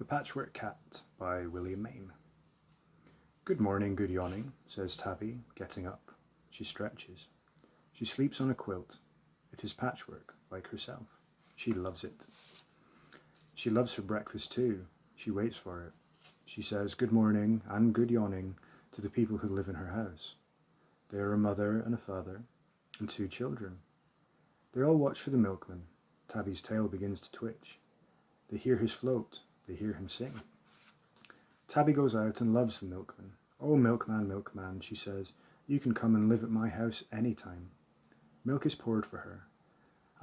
Patchwork Cat by William Maine. Good morning, good yawning, says Tabby, getting up. She stretches. She sleeps on a quilt. It is patchwork, like herself. She loves it. She loves her breakfast too. She waits for it. She says good morning and good yawning to the people who live in her house. They are a mother and a father and 2 children. They all watch for the milkman. Tabby's tail begins to twitch. They hear his float. They hear him sing. Tabby goes out and loves the milkman. Oh, milkman, milkman, she says, you can come and live at my house any time. Milk is poured for her.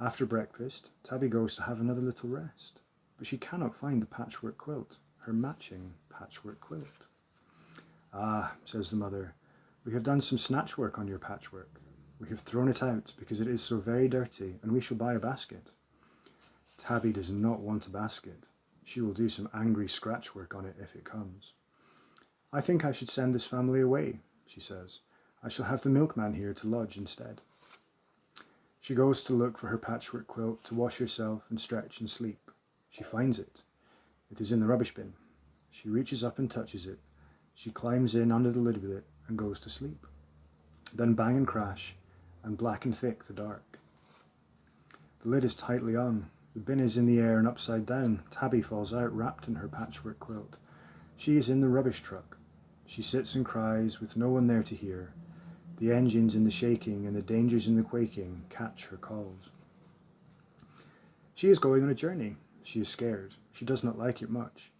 After breakfast, Tabby goes to have another little rest, but she cannot find the patchwork quilt, her matching patchwork quilt. Ah, says the mother, we have done some snatch work on your patchwork. We have thrown it out because it is so very dirty, and we shall buy a basket. Tabby does not want a basket. She will do some angry scratch work on it if it comes. I think I should send this family away, she says. I shall have the milkman here to lodge instead. She goes to look for her patchwork quilt to wash herself and stretch and sleep. She finds it. It is in the rubbish bin. She reaches up and touches it. She climbs in under the lid with it and goes to sleep. Then bang and crash, and black and thick the dark. The lid is tightly on. The bin is in the air and upside down. Tabby falls out wrapped in her patchwork quilt. She is in the rubbish truck. She sits and cries with no one there to hear. The engines in the shaking and the dangers in the quaking catch her calls. She is going on a journey. She is scared. She does not like it much.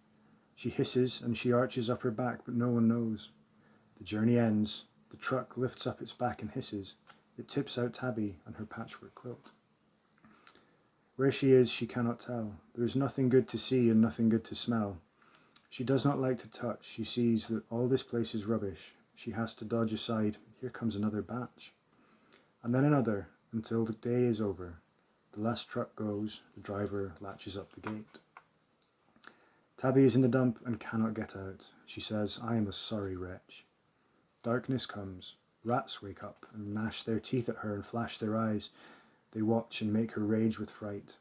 She hisses and she arches up her back, but no one knows. The journey ends. The truck lifts up its back and hisses. It tips out Tabby and her patchwork quilt. Where she is, she cannot tell. There is nothing good to see and nothing good to smell. She does not like to touch. She sees that all this place is rubbish. She has to dodge aside. Here comes another batch. And then another, until the day is over. The last truck goes. The driver latches up the gate. Tabby is in the dump and cannot get out. She says, I am a sorry wretch. Darkness comes. Rats wake up and gnash their teeth at her and flash their eyes. They watch and make her rage with fright.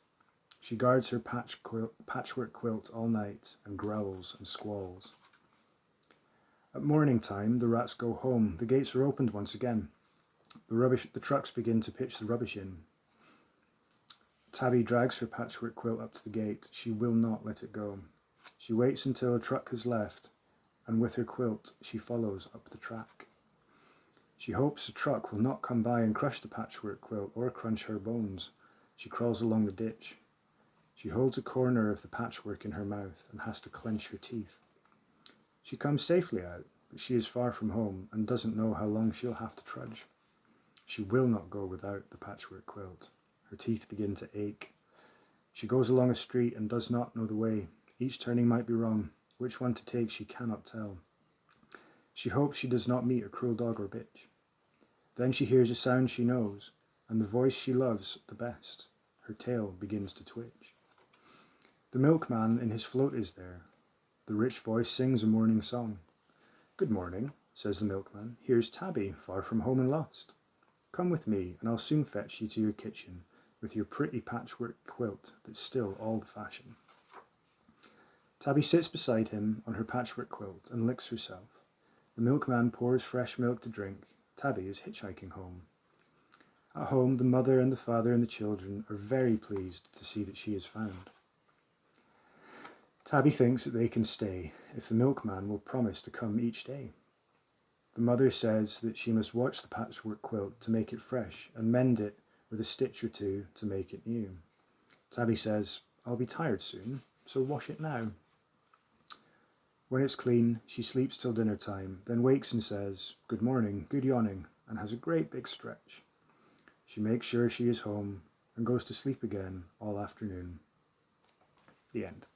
She guards her patchwork quilt all night and growls and squalls. At morning time, the rats go home. The gates are opened once again. The trucks begin to pitch the rubbish in. Tabby drags her patchwork quilt up to the gate. She will not let it go. She waits until a truck has left, and with her quilt, she follows up the track. She hopes a truck will not come by and crush the patchwork quilt or crunch her bones. She crawls along the ditch. She holds a corner of the patchwork in her mouth and has to clench her teeth. She comes safely out, but she is far from home and doesn't know how long she'll have to trudge. She will not go without the patchwork quilt. Her teeth begin to ache. She goes along a street and does not know the way. Each turning might be wrong. Which one to take she cannot tell. She hopes she does not meet a cruel dog or bitch. Then she hears a sound she knows, and the voice she loves the best. Her tail begins to twitch. The milkman in his float is there. The rich voice sings a morning song. Good morning, says the milkman. Here's Tabby, far from home and lost. Come with me, and I'll soon fetch you to your kitchen, with your pretty patchwork quilt that's still all the fashion. Tabby sits beside him on her patchwork quilt and licks herself. The milkman pours fresh milk to drink. Tabby is hitchhiking home. At home, the mother and the father and the children are very pleased to see that she is found. Tabby thinks that they can stay if the milkman will promise to come each day. The mother says that she must watch the patchwork quilt to make it fresh and mend it with a stitch or two to make it new. Tabby says, I'll be tired soon, so wash it now. When it's clean, she sleeps till dinner time, then wakes and says, good morning, good yawning, and has a great big stretch. She makes sure she is home and goes to sleep again all afternoon. The end.